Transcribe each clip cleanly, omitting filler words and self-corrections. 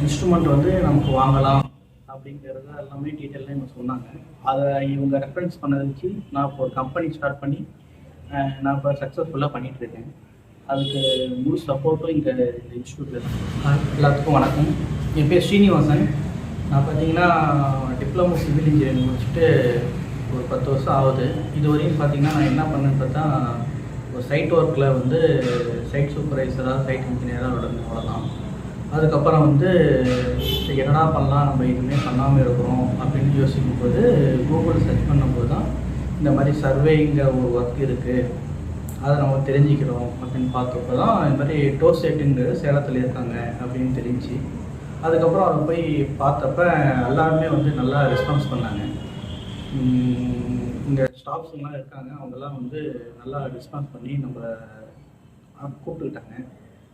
Instrument வந்து நமக்கு வாங்கலாம் அப்படிங்கிறத எல்லாமே டீட்டெயிலாக இவங்க சொன்னாங்க. அதை இவங்க ரெஃபரன்ஸ் பண்ணதை வச்சு நான் இப்போ ஒரு கம்பெனி ஸ்டார்ட் பண்ணி நான் இப்போ சக்ஸஸ்ஃபுல்லாக பண்ணிகிட்ருக்கேன். அதுக்கு முழு சப்போர்ட்டும் இங்கே இந்த இன்ஸ்டியூட்டில் இருக்குது. எல்லாத்துக்கும் வணக்கம். என் பேர் ஸ்ரீனிவாசன். நான் பார்த்தீங்கன்னா டிப்ளமோ சிவில் இன்ஜினியரிங் முடிச்சுட்டு ஒரு 10 வருஷம் ஆகுது. இது வரையும் பார்த்தீங்கன்னா நான் என்ன பண்ணேன்னு பார்த்தா ஒரு சைட் ஒர்க்கில் வந்து சைட் சூப்பர்வைசராக சைட் இன்ஜினியராக விடணும், அவ்வளோதான். அதுக்கப்புறம் வந்து என்னடா பண்ணலாம், நம்ம எதுவுமே பண்ணாமல் இருக்கிறோம் அப்படின்னு யோசிக்கும்போது கூகுள் சர்ச் பண்ணும்போது தான் இந்த மாதிரி சர்வேங்கிற ஒரு ஒர்க் இருக்குது, அதை நம்ம தெரிஞ்சுக்கிறோம் அப்படின்னு பார்த்தப்போ தான் இந்த மாதிரி டோஸ்டேட்டுங்கிறது சேலத்தில் இருக்காங்க அப்படின்னு தெரிஞ்சு அதுக்கப்புறம் அதை போய் பார்த்தப்ப எல்லாருமே வந்து நல்லா ரெஸ்பான்ஸ் பண்ணாங்க. இங்கே ஸ்டாஃப்ஸுங்கெலாம் இருக்காங்க, அவங்கெல்லாம் வந்து நல்லா ரெஸ்பான்ஸ் பண்ணி நம்ம கூப்பிட்டுக்கிட்டாங்க.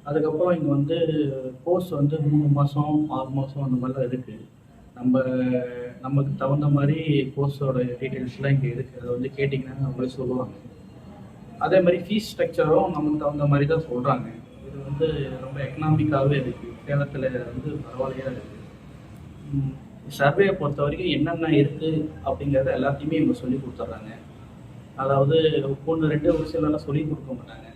அதுக்கப்புறம் இங்கே வந்து கோர்ஸ் வந்து 3 மாதம் 6 மாதம் அந்த மாதிரிலாம் இருக்குது. நமக்கு தகுந்த மாதிரி கோர்ஸோட டீட்டெயில்ஸ்லாம் இங்கே இருக்குது. அதை வந்து கேட்டிங்கன்னா அவங்களே சொல்லுவாங்க. அதே மாதிரி ஃபீஸ் ஸ்ட்ரக்சரும் நமக்கு தகுந்த மாதிரி தான் சொல்கிறாங்க. இது வந்து ரொம்ப எக்கனாமிக்காகவே இருக்குது. சேலத்தில் வந்து பரவாயில்லையாக இருக்குது. சர்வேயை பொறுத்த வரைக்கும் என்னென்ன இருக்குது அப்படிங்கிறத எல்லாத்தையுமே இவங்க சொல்லி கொடுத்துட்றாங்க. அதாவது 1 2 ஒரு சிலர்லாம் சொல்லி கொடுக்க மாட்டாங்க.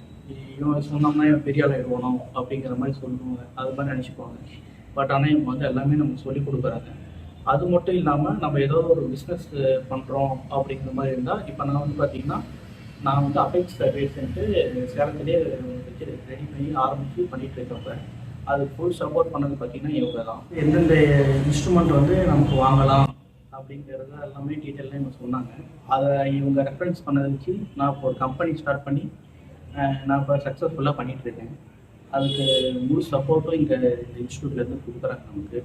இவன் சொன்னோம்னா இவன் பெரிய ஆள் ஆகிடுவானோ அப்படிங்கிற மாதிரி சொல்லுவாங்க, அது மாதிரி நினச்சிக்குவாங்க. பட் ஆனால் இவங்க வந்து எல்லாமே நமக்கு சொல்லி கொடுக்குறாங்க. அது மட்டும் இல்லாமல் நம்ம ஏதோ ஒரு பிஸ்னஸ் பண்ணுறோம் அப்படிங்கிற மாதிரி இருந்தால், இப்போ நான் வந்து பார்த்திங்கன்னா நான் வந்து அபெக்ஸ் சர்வீஸ்ன்ட்டு சேலத்திலே வச்சு ரெடி பண்ணி ஆரம்பித்து பண்ணிகிட்டு இருக்கப்ப அது ஃபுல் சப்போர்ட் பண்ணது பார்த்திங்கன்னா இவங்க தான். எந்தெந்த இன்ஸ்ட்ருமெண்ட் வந்து நமக்கு வாங்கலாம் அப்படிங்கிறத எல்லாமே டீட்டெயிலாக இவங்க சொன்னாங்க. அதை இவங்க ரெஃபரன்ஸ் பண்ணதை வச்சு நான் இப்போ ஒரு கம்பெனி ஸ்டார்ட் பண்ணி நான் இப்போ சக்ஸஸ்ஃபுல்லாக பண்ணிகிட்ருக்கேன். அதுக்கு முழு சப்போர்ட்டும் இங்கே இந்த இன்ஸ்டியூட்லேருந்து கொடுக்குறாங்க நமக்கு.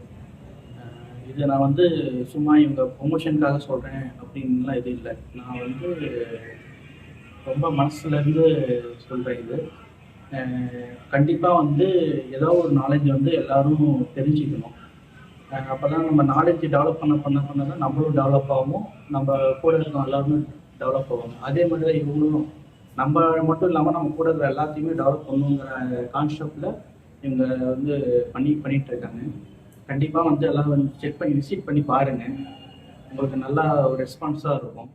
இது நான் வந்து சும்மா இவங்க ப்ரொமோஷனுக்காக சொல்கிறேன் அப்படின்லாம் எதுவும் இல்லை. நான் வந்து ரொம்ப மனசுலேருந்து சொல்கிறேன். இது கண்டிப்பாக வந்து ஏதோ ஒரு நாலேஜ் வந்து எல்லோரும் தெரிஞ்சுக்கணும். அப்போ தான் நம்ம நாலேஜ் டெவலப் பண்ண தான் நம்மளும் டெவலப் ஆகும், நம்ம கூட இருக்கோம் எல்லோருமே டெவலப் ஆகும். அதே மாதிரி தான் இவங்களும் நம்ம மட்டும் இல்லாமல் நம்ம கூட இருக்கிற எல்லாத்தையுமே டெவலப் பண்ணுங்கிற கான்செப்டில் இவங்க வந்து பண்ணிகிட்டு இருக்காங்க. கண்டிப்பாக வந்து எல்லோரும் வந்து செக் பண்ணி விசிட் பண்ணி பாருங்கள், உங்களுக்கு நல்லா ஒரு ரெஸ்பான்ஸாக இருக்கும்.